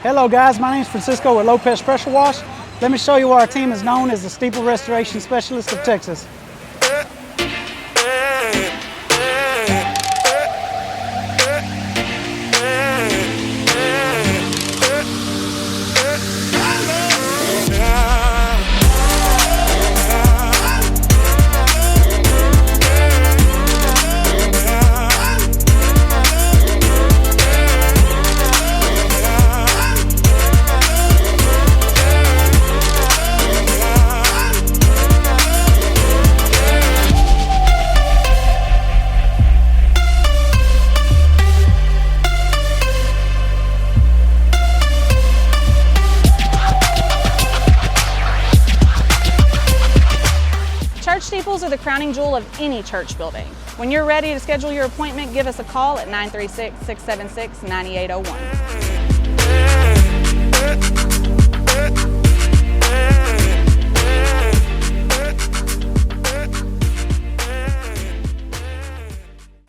Hello guys, my name is Francisco with Lopez Pressure Wash. Let me show you why our team is known as the Steeple Restoration Specialist of Texas. Church steeples are the crowning jewel of any church building. When you're ready to schedule your appointment, give us a call at 936-676-9801.